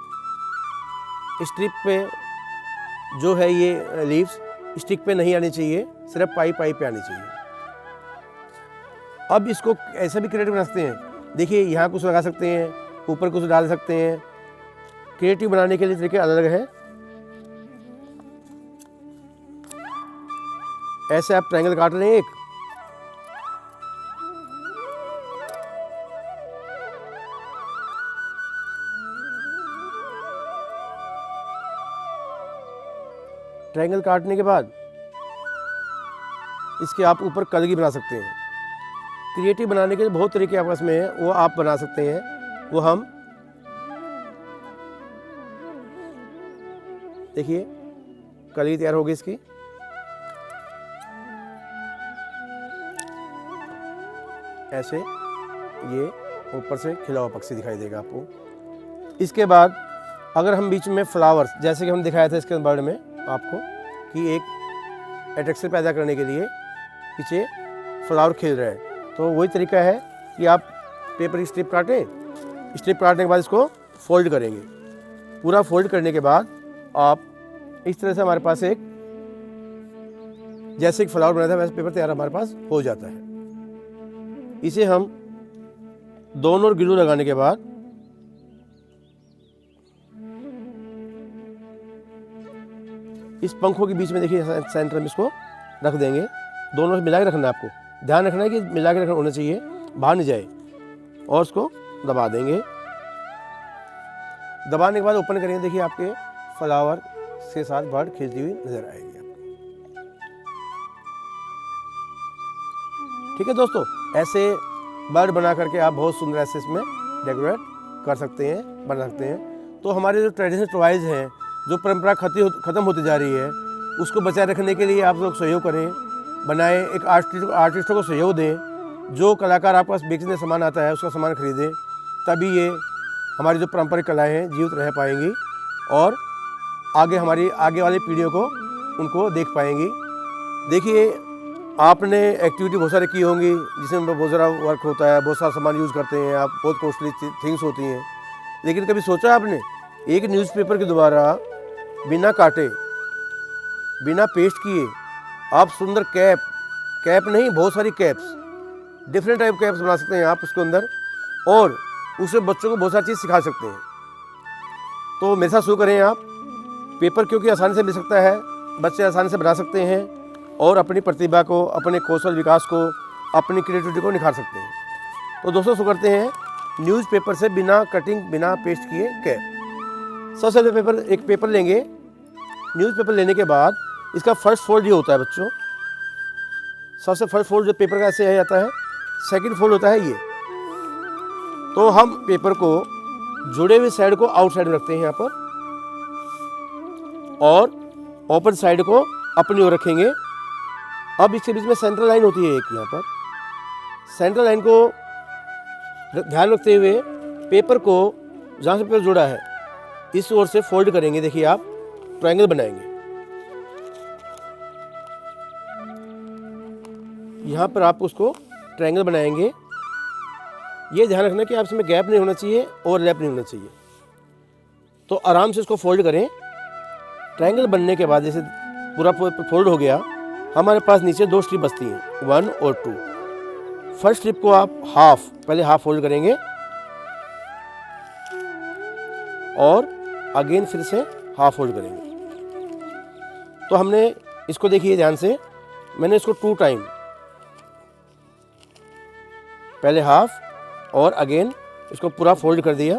स्ट्रिप पे जो है ये लीव्स स्टिक पे नहीं आनी चाहिए, सिर्फ पाइप पे आनी चाहिए। अब इसको ऐसा भी क्रिएटिव बना सकते हैं। देखिए यहाँ कुछ लगा सकते हैं, ऊपर कुछ डाल सकते हैं। क्रिएटिव बनाने के लिए तरीके अलग है। ऐसे आप ट्रायंगल काट लें एक, ट्रायंगल काटने के बाद इसके आप ऊपर कलगी बना सकते हैं। क्रिएटिव बनाने के लिए बहुत तरीके आपस में हैं, वो आप बना सकते हैं। वो हम देखिए कलगी तैयार होगी इसकी। ऐसे ये ऊपर से खिला हुआ पक्षी दिखाई देगा आपको। इसके बाद अगर हम बीच में फ्लावर्स, जैसे कि हम दिखाया था इसके बर्ड में आपको, कि एक अट्रैक्शन पैदा करने के लिए पीछे फ्लावर खिल रहा है, तो वही तरीका है कि आप पेपर की स्ट्रिप काटें। स्ट्रिप काटने के बाद इसको फोल्ड करेंगे। पूरा फोल्ड करने के बाद आप इस तरह से हमारे पास एक, जैसे एक फ्लावर बनाया था वैसे पेपर तैयार हमारे पास हो जाता है। इसे हम दोनों ओर ग्लू लगाने के बाद इस पंखों के बीच में देखिए सेंटर में इसको रख देंगे। दोनों से मिला के रखना है आपको। ध्यान रखना है कि मिला के रखना होना चाहिए, बाहर नहीं जाए। और उसको दबा देंगे। दबाने के बाद ओपन करेंगे, देखिए आपके फ्लावर के साथ बर्ड खिलती हुई नजर आएगी आपको। ठीक है दोस्तों, ऐसे बर्ड बना करके आप बहुत सुंदर ऐसे इसमें डेकोरेट कर सकते हैं, बना सकते हैं। तो हमारे जो ट्रेडिशनल टॉयज हैं, जो परंपरा खत्म होती जा रही है, उसको बचाए रखने के लिए आप लोग सहयोग करें, बनाएं, एक आर्टिस्टों को सहयोग दें। जो कलाकार आपके पास बेचने सामान आता है उसका सामान खरीदें, तभी ये हमारी जो पारंपरिक कलाएँ हैं जीवित रह पाएंगी और आगे वाली पीढ़ियों को उनको देख पाएंगी। देखिए आपने एक्टिविटी बहुत सारी की होंगी जिसमें बहुत सारा वर्क होता है, बहुत सारा सामान यूज़ करते हैं आप, बहुत कॉस्टली थिंग्स होती हैं। लेकिन कभी सोचा आपने एक न्यूज़पेपर के द्वारा बिना काटे, बिना पेस्ट किए आप सुंदर कैप नहीं, बहुत सारी कैप्स, डिफरेंट टाइप कैप्स बना सकते हैं आप उसके अंदर, और उससे बच्चों को बहुत सारी चीज़ सिखा सकते हैं। तो मेरे साथ शुरू करें आप। पेपर क्योंकि आसानी से मिल सकता है, बच्चे आसानी से बना सकते हैं और अपनी प्रतिभा को, अपने कौशल विकास को, अपनी क्रिएटिविटी को निखार सकते हैं। तो दोस्तों शुरू करते हैं न्यूज़पेपर से बिना कटिंग, बिना पेस्ट किए कैप। सबसे पहले एक पेपर लेंगे। न्यूज़पेपर लेने के बाद इसका फर्स्ट फोल्ड ये होता है बच्चों। सबसे फर्स्ट फोल्ड जो पेपर का ऐसे आता है, सेकंड फोल्ड होता है ये। तो हम पेपर को जुड़े हुए साइड को आउटसाइड में रखते हैं यहाँ पर, और ओपन साइड को अपनी ओर रखेंगे। अब इसके बीच में सेंट्रल लाइन होती है एक, यहाँ पर सेंट्रल लाइन को ध्यान रखते हुए पेपर को जहाँ से पेपर जुड़ा है इस ओर से फोल्ड करेंगे। देखिए आप ट्रायंगल बनाएंगे। यहाँ पर आप उसको ट्रायंगल बनाएंगे। ये ध्यान रखना कि आप इसमें गैप नहीं होना चाहिए, ओवरलैप नहीं होना चाहिए। तो आराम से इसको फोल्ड करें। ट्रायंगल बनने के बाद जैसे पूरा फोल्ड हो गया, हमारे पास नीचे 2 स्ट्रिप बचती हैं, 1 और 2। फर्स्ट स्ट्रिप को आप पहले हाफ फोल्ड करेंगे और अगेन फिर से हाफ फोल्ड करेंगे। तो हमने इसको देखिए ध्यान से, मैंने इसको 2 टाइम पहले हाफ और अगेन इसको पूरा फोल्ड कर दिया।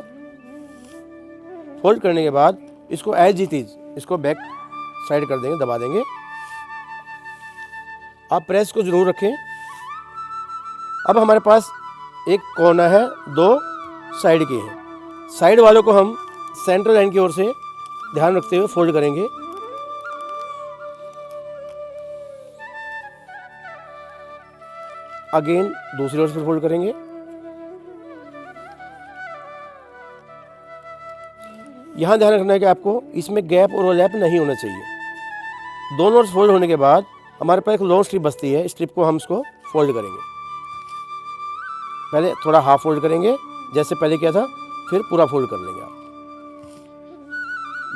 फोल्ड करने के बाद इसको एज इट इज इसको बैक साइड कर देंगे, दबा देंगे। आप प्रेस को जरूर रखें। अब हमारे पास एक कोना है, 2 साइड के हैं। साइड वालों को हम सेंट्रल लाइन की ओर से ध्यान रखते हुए फोल्ड करेंगे। अगेन दूसरी ओर से फोल्ड करेंगे। यहां ध्यान रखना है कि आपको इसमें गैप और ओवरलैप नहीं होना चाहिए। दोनों ओर फोल्ड होने के बाद हमारे पास एक लॉन्ग स्ट्रिप बचती है। स्ट्रिप को हम इसको फोल्ड करेंगे। पहले थोड़ा हाफ फोल्ड करेंगे जैसे पहले किया था, फिर पूरा फोल्ड कर लेंगे। आप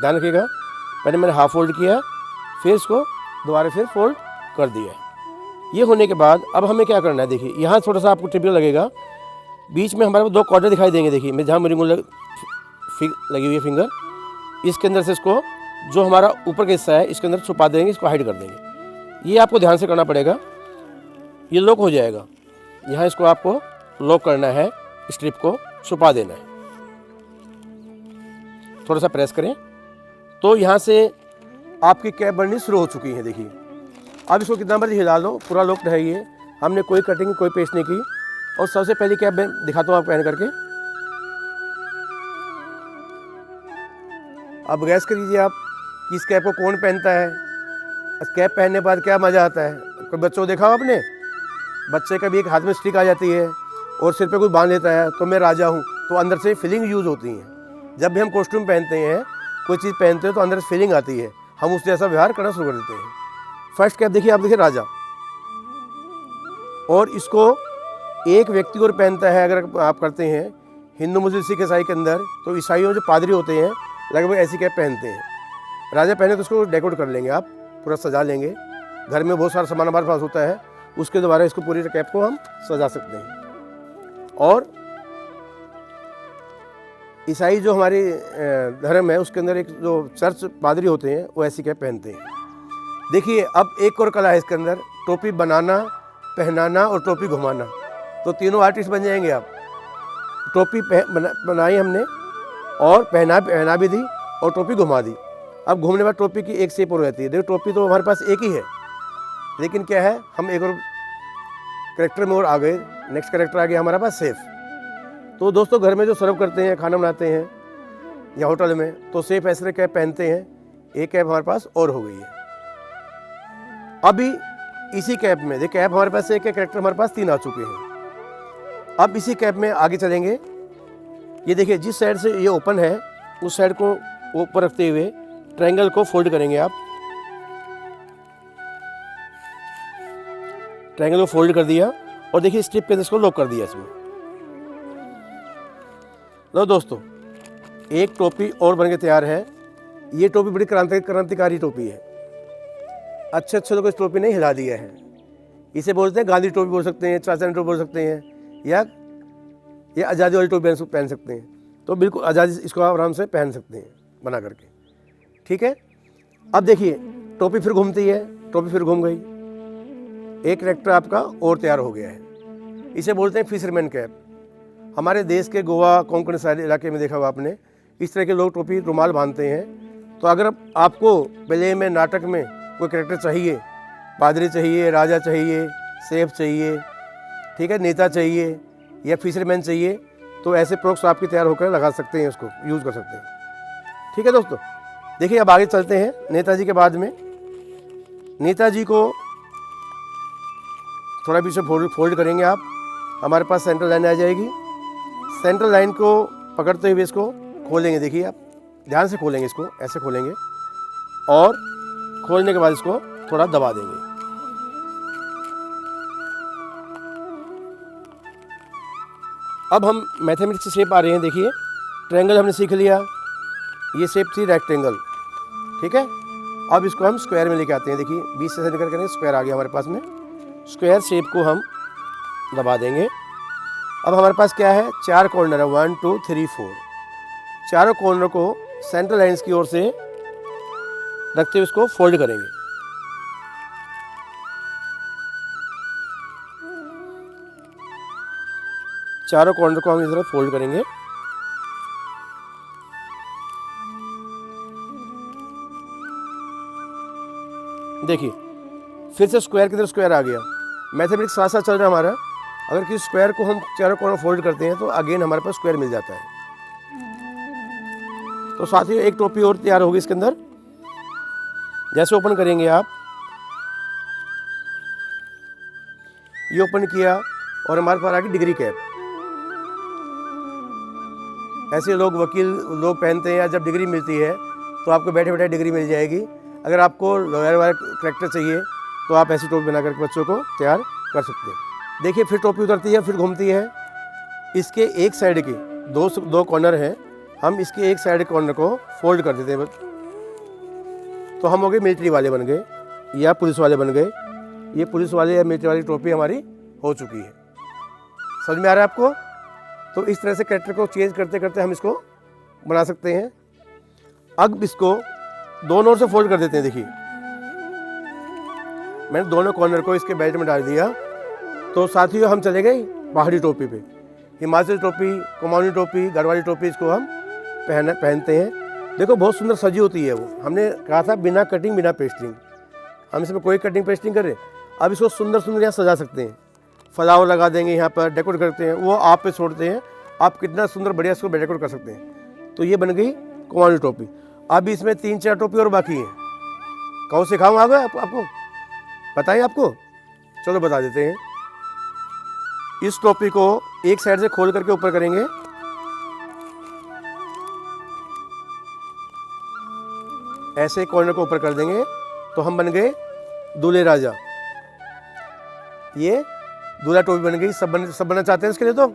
ध्यान रखिएगा, पहले मैंने हाफ फोल्ड किया, फिर इसको दोबारा फिर फोल्ड कर दिया है। ये होने के बाद अब हमें क्या करना है, देखिए यहाँ थोड़ा सा आपको टिपिकल लगेगा। बीच में हमारे को 2 कॉर्नर दिखाई देंगे। देखिए मैं जहाँ मेरी लगी हुई है फिंगर, इसके अंदर से इसको जो हमारा ऊपर का हिस्सा है इसके अंदर छुपा देंगे, इसको हाइड कर देंगे। ये आपको ध्यान से करना पड़ेगा, ये लॉक हो जाएगा। यहाँ इसको आपको लॉक करना है, स्ट्रिप को छुपा देना है। थोड़ा सा प्रेस करें तो यहाँ से आपकी कैप बननी शुरू हो चुकी है। देखिए अब इसको कितना मर्जी हिला लो, पूरा लॉक है ये। हमने कोई कटिंग कोई पेस्ट नहीं की। और सबसे पहली कैप मैं दिखाता हूँ आपको पहन करके। अब गैस करिए आप कि इस कैप को कौन पहनता है। इस कैप पहनने के बाद क्या मज़ा आता है। कोई बच्चों को देखा हो आपने, बच्चे का भी एक हाथ में स्टिक आ जाती है और सिर पे कुछ बांध लेता है, तो मैं राजा हूँ, तो अंदर से फीलिंग यूज़ होती है। जब भी हम कॉस्ट्यूम पहनते हैं, कोई चीज़ पहनते हैं, तो अंदर से फीलिंग आती है, हम उस जैसा व्यवहार करना शुरू कर देते हैं। फर्स्ट कैप देखिए, आप देखिए राजा, और इसको एक व्यक्ति और पहनता है। अगर आप करते हैं हिंदू मुस्लिम सिख ईसाई के अंदर, तो ईसाइयों जो पादरी होते हैं लगभग ऐसी कैप पहनते हैं। राजा पहने तो उसको डेकोरेट कर लेंगे, आप पूरा सजा लेंगे। घर में बहुत सारा सामान हमारे पास होता है, उसके द्वारा इसको पूरी कैप को हम सजा सकते हैं। और ईसाई जो हमारी धर्म है उसके अंदर एक जो चर्च पादरी होते हैं वो ऐसी कैप पहनते हैं। देखिए अब एक और कला है इसके अंदर, टोपी बनाना, पहनाना और टोपी घुमाना। तो तीनों आर्टिस्ट बन जाएंगे आप। टोपी बनाई हमने और पहना भी दी और टोपी घुमा दी। अब घूमने के बाद टोपी की एक शेप और रहती है। देखो टोपी तो हमारे पास एक ही है, लेकिन क्या है हम एक और कैरेक्टर में और आ गए। नेक्स्ट कैरेक्टर आ गया हमारे पास सेफ। तो दोस्तों घर में जो सर्व करते हैं, खाना बनाते हैं या होटल में, तो सेफ ऐसे कैप पहनते हैं। एक कैप हमारे पास और हो गई है। अभी इसी कैप में देखिए, कैप हमारे पास एक है, कैरेक्टर हमारे पास 3 आ चुके हैं। अब इसी कैप में आगे चलेंगे। ये देखिए जिस साइड से ये ओपन है उस साइड को ऊपर रखते हुए ट्रायंगल को फोल्ड करेंगे। आप ट्रायंगल को फोल्ड कर दिया और देखिए स्ट्रिप के अंदर इसको लॉक कर दिया इसमें। लो दोस्तों, एक टोपी और बनके तैयार है। ये टोपी बड़ी क्रांतिकारी टोपी है। अच्छे लोग इस टोपी ने हिला दिया है। इसे बोलते हैं गांधी टोपी बोल सकते हैं, चाचा टोपी बोल सकते हैं, या ये आज़ादी वाली टोपी पहन सकते हैं। तो बिल्कुल आज़ादी इसको आराम से पहन सकते हैं बना करके, ठीक है। अब देखिए टोपी फिर घूमती है, टोपी फिर घूम गई। एक कैरेक्टर आपका और तैयार हो गया है। इसे बोलते हैं फिशरमैन कैप। हमारे देश के गोवा कोंकण साइड इलाके में देखा होगा आपने, इस तरह के लोग टोपी रुमाल बांधते हैं। तो अगर आपको प्ले में, नाटक में कोई कैरेक्टर चाहिए, पादरी चाहिए, राजा चाहिए, सेफ चाहिए, ठीक है, नेता चाहिए या फिशरमैन चाहिए, तो ऐसे प्रोडक्ट्स आपके तैयार होकर लगा सकते हैं, उसको यूज़ कर सकते हैं। ठीक है दोस्तों, देखिए अब आगे चलते हैं नेताजी के बाद में। नेताजी को थोड़ा पीछे फोल्ड करेंगे आप, हमारे पास सेंट्रल लाइन आ जाएगी। सेंट्रल लाइन को पकड़ते हुए इसको खोलेंगे, देखिए आप ध्यान से खोलेंगे, इसको ऐसे खोलेंगे और खोलने के बाद इसको थोड़ा दबा देंगे। अब हम मैथमेटिक्स की शेप आ रहे हैं, देखिए ट्रायंगल हमने सीख लिया, ये शेप थी रेक्टेंगल, ठीक है। अब इसको हम स्क्वायर में लेके आते हैं, देखिए बीच से निकल कर स्क्वायर आ गया हमारे पास में। स्क्वायर शेप को हम दबा देंगे। अब हमारे पास क्या है, 4 कॉर्नर है, 1 2 3 4। चारों कॉर्नर को सेंट्रल लाइंस की ओर से रखते हुए इसको फोल्ड करेंगे। चारों कॉर्नर को हम इस तरह फोल्ड करेंगे। देखिए फिर से स्क्वायर की तरफ स्क्वायर आ गया। मैथमेटिक्स साथ साथ चल रहा है हमारा। अगर किसी स्क्वायर को हम चारों कॉर्नर फोल्ड करते हैं तो अगेन हमारे पास स्क्वायर मिल जाता है। तो साथ ही एक टोपी और तैयार होगी इसके अंदर। जैसे ओपन करेंगे आप, ये ओपन किया और हमारे पास आ गई डिग्री कैप। ऐसे लोग वकील लोग पहनते हैं, या जब डिग्री मिलती है तो आपको बैठे बैठे डिग्री मिल जाएगी। अगर आपको लॉयर वाला करेक्टर चाहिए तो आप ऐसी टोपी बनाकर बच्चों को तैयार कर सकते हैं। देखिए फिर टोपी उतरती है, फिर घूमती है। इसके एक साइड के दो कॉर्नर हैं, हम इसके एक साइड कॉर्नर को फोल्ड कर देते हैं। तो हम हो गए मिलिट्री वाले बन गए या पुलिस वाले बन गए। ये पुलिस वाले या मिलिट्री वाली टोपी हमारी हो चुकी है। समझ में आ रहा है आपको? तो इस तरह से कैरेक्टर को चेंज करते करते हम इसको बना सकते हैं। अब इसको दोनों ओर से फोल्ड कर देते हैं। देखिए मैंने दोनों कॉर्नर को इसके बेल्ट में डाल दिया। तो साथियों हम चले गए पहाड़ी टोपी पे। हिमाचल टोपी, कुमाऊनी टोपी, गढ़वाली टोपी, इसको हम पहनते हैं। देखो बहुत सुंदर सजी होती है वो। हमने कहा था बिना कटिंग बिना पेस्टिंग, हम इसमें कोई कटिंग पेस्टिंग कर रहे। अब इसको सुंदर सुंदर यहाँ सजा सकते हैं, फ्लावर लगा देंगे, यहाँ पर डेकोरेट करते हैं, वो आप पे छोड़ते हैं। आप कितना सुंदर बढ़िया इसको डेकोरेट कर सकते हैं। तो ये बन गई कुमाऊनी टोपी। अब इसमें 3-4 टोपी और बाकी हैं। कौन सिखाऊँ आगे आपको बताइए? आपको चलो बता देते हैं। इस टोपी को एक साइड से खोल करके ऊपर करेंगे। ऐसे कॉर्नर को ऊपर कर देंगे तो हम बन गए दूल्हे राजा। ये दूल्हा टोपी बन गई। सब बनना चाहते हैं इसके लिए, तो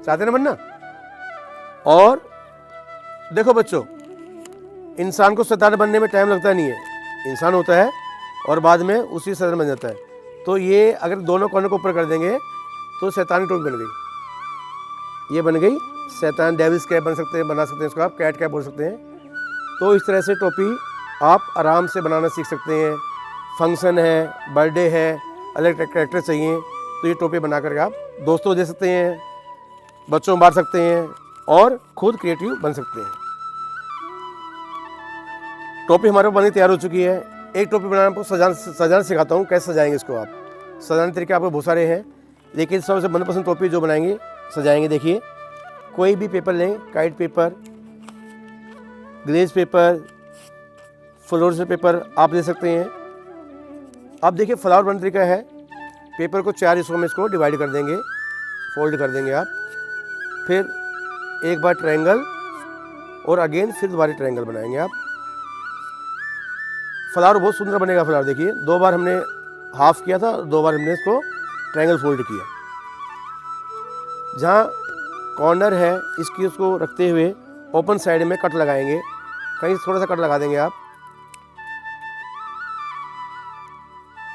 चाहते हैं ना बनना। और देखो बच्चों, इंसान को शैतान बनने में टाइम लगता नहीं है। इंसान होता है और बाद में उसी शैतान बन जाता है। तो ये अगर दोनों कॉर्नर को ऊपर कर देंगे तो शैतानी टोपी बन गई। ये बन गई शैतान। डेविल्स कैप बना सकते हैं इसको आप कैट कैप बोल सकते हैं। तो इस तरह से टोपी आप आराम से बनाना सीख सकते हैं। फंक्शन है, बर्थडे है, अलग कैरेक्टर चाहिए तो ये टोपी बना करके आप दोस्तों दे सकते हैं, बच्चों में बांट सकते हैं और खुद क्रिएटिव बन सकते हैं। टोपी हमारे पास बनी तैयार हो चुकी है। एक टोपी बनाना आपको सजाना सिखाता हूँ, कैसे सजाएंगे इसको आप। सजाने तरीके आपको बहुत सारे हैं, लेकिन सबसे मनपसंद टोपी जो बनाएंगे सजाएंगे। देखिए कोई भी पेपर लें, kite paper, glaze paper, fluorescent paper आप ले सकते हैं। अब देखिए फ्लावर बनाने तरीका है। पेपर को 4 हिस्सों में इसको डिवाइड कर देंगे, फोल्ड कर देंगे आप। फिर एक बार ट्रायंगल और अगेन फिर दोबारा ट्रायंगल बनाएंगे आप। फ्लावर बहुत सुंदर बनेगा। फ्लावर देखिए 2 बार हमने हाफ किया था, 2 बार हमने इसको ट्रायंगल फोल्ड किया। जहाँ कॉर्नर है इसकी उसको रखते हुए ओपन साइड में कट लगाएंगे, कहीं थोड़ा सा कट लगा देंगे आप।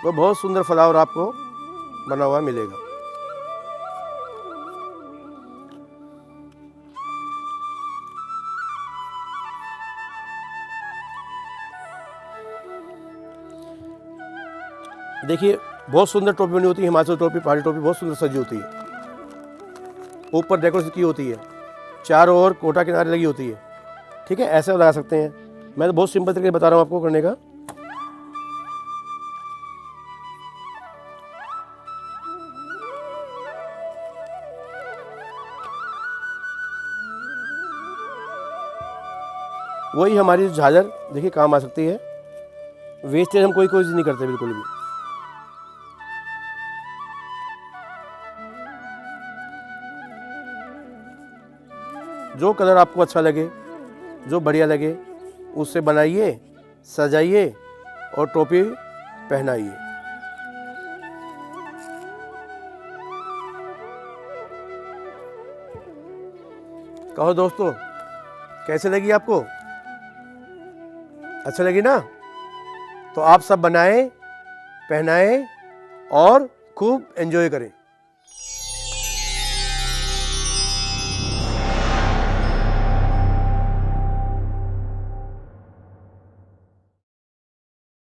तो बहुत सुंदर फ्लावर आपको बना हुआ मिलेगा। देखिए बहुत सुंदर टोपी बनी होती है। हिमाचल टोपी, पहाड़ी टोपी बहुत सुंदर सजी होती है। ऊपर डेकोरेशन की होती है, चारों ओर कोटा किनारे लगी होती है। ठीक है, ऐसे लगा सकते हैं। मैं तो बहुत सिंपल तरीके बता रहा हूँ आपको करने का। वही हमारी झालर देखिए काम आ सकती है। वेस्टेज हम कोई कोशिश नहीं करते बिल्कुल भी। जो कलर आपको अच्छा लगे, जो बढ़िया लगे, उससे बनाइए, सजाइए और टोपी पहनाइए। कहो दोस्तों, कैसे लगी आपको? अच्छा लगी ना? तो आप सब बनाएं, पहनाएं और खूब एंजॉय करें।